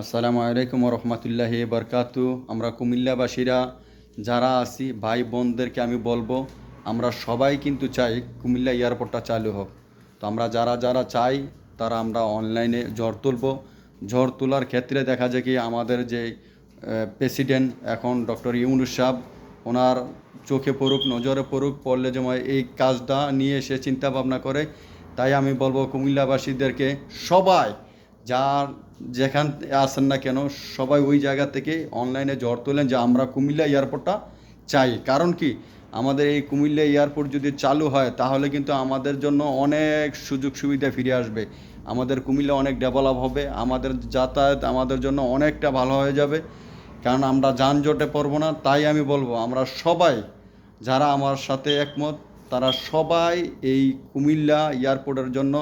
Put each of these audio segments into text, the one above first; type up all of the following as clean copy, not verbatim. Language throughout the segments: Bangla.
আসসালামু আলাইকুম রহমতুল্লাহি বরকাতু। আমরা কুমিল্লাবাসীরা যারা আছি ভাই বোনদেরকে আমি বলবো, আমরা সবাই কিন্তু চাই কুমিল্লা এয়ারপোর্টটা চালু হোক। তো আমরা যারা যারা চাই তারা আমরা অনলাইনে ঝড় তুলব। ঝড় তোলার ক্ষেত্রে দেখা যায় কি আমাদের যে প্রেসিডেন্ট এখন ডক্টর ইউনূস সাহেব, ওনার চোখে পড়ুক, নজরে পড়ুক, পড়লে যেমন এই কাজটা নিয়ে সে চিন্তা ভাবনা করে। তাই আমি বলবো কুমিল্লাবাসীদেরকে সবাই যার যেখান আসেন না কেন সবাই ওই জায়গা থেকে অনলাইনে ঝড় তোলেন যে আমরা কুমিল্লা এয়ারপোর্টটা চাই। কারণ কি আমাদের এই কুমিল্লা এয়ারপোর্ট যদি চালু হয় তাহলে কিন্তু আমাদের জন্য অনেক সুযোগ সুবিধা ফিরে আসবে। আমাদের কুমিল্লা অনেক ডেভেলপ হবে, আমাদের যাতায়াত আমাদের জন্য অনেকটা ভালো হয়ে যাবে, কারণ আমরা যানজটে পড়ব না। তাই আমি বলবো আমরা সবাই যারা আমার সাথে একমত তারা সবাই এই কুমিল্লা এয়ারপোর্টের জন্য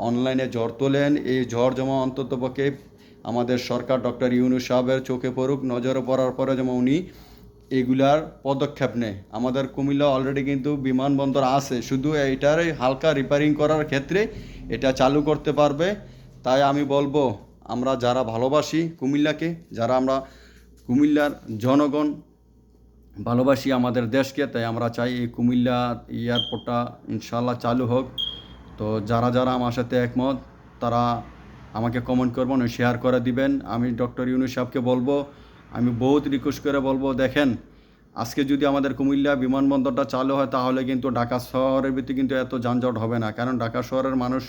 অনলাইনে ঝড় তোলেন। এই ঝড় যেমন অন্ততপক্ষে আমাদের সরকার ডক্টর ইউনূস সাহেবের চোখে পড়ুক, নজরে পড়ার পরে যেমন উনি এগুলার পদক্ষেপ নেয়। আমাদের কুমিল্লা অলরেডি কিন্তু বিমানবন্দর আছে, শুধু এটার হালকা রিপেয়ারিং করার ক্ষেত্রে এটা চালু করতে পারবে। তাই আমি বলবো আমরা যারা ভালোবাসি কুমিল্লাকে, যারা আমরা কুমিল্লার জনগণ ভালোবাসি আমাদের দেশকে, তাই আমরা চাই এই কুমিল্লা এয়ারপোর্টটা ইনশাল্লাহ চালু হোক। তো যারা যারা আমার সাথে একমত তারা আমাকে কমেন্ট করবেন, শেয়ার করে দিবেন। আমি ডক্টর ইউনূস সাহেবকে বলবো, আমি বহুত রিকোয়েস্ট করে বলবো, দেখেন আজকে যদি আমাদের কুমিল্লা বিমানবন্দরটা চালু হয় তাহলে কিন্তু ঢাকা শহরের ভিতরে কিন্তু এত যানজট হবে না। কারণ ঢাকা শহরের মানুষ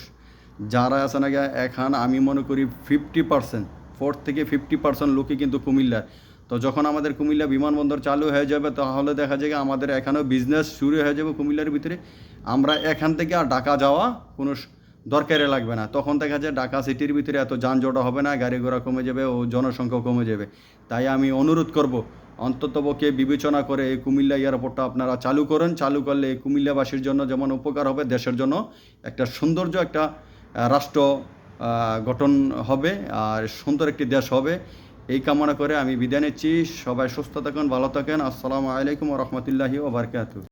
যারা আছে না এখন আমি মনে করি 50%, 40 থেকে 50% লোকই কিন্তু কুমিল্লার। তো যখন আমাদের কুমিল্লা বিমানবন্দর চালু হয়ে যাবে তাহলে দেখা যায় আমাদের এখানেও বিজনেস শুরু হয়ে যাবে কুমিল্লার ভিতরে। আমরা এখান থেকে আর ঢাকা যাওয়া কোনো দরকারে লাগবে না। তখন দেখা যায় ঢাকা সিটির ভিতরে এত যানজট হবে না, গাড়ি ঘোড়া কমে যাবে ও জনসংখ্যাও কমে যাবে। তাই আমি অনুরোধ করব অন্ততপক্ষে বিবেচনা করে এই কুমিল্লা এয়ারপোর্টটা আপনারা চালু করেন। চালু করলে এই কুমিল্লাবাসীর জন্য যেমন উপকার হবে, দেশের জন্য একটা সৌন্দর্য একটা রাষ্ট্র গঠন হবে আর সুন্দর একটি দেশ হবে। এই কামনা করে আমি বিদায় নিচ্ছি। সবাই সুস্থ থাকেন, ভালো থাকেন। আসসালামু আলাইকুম রহমতুল্লাহি ওয়া বারাকাতুহু।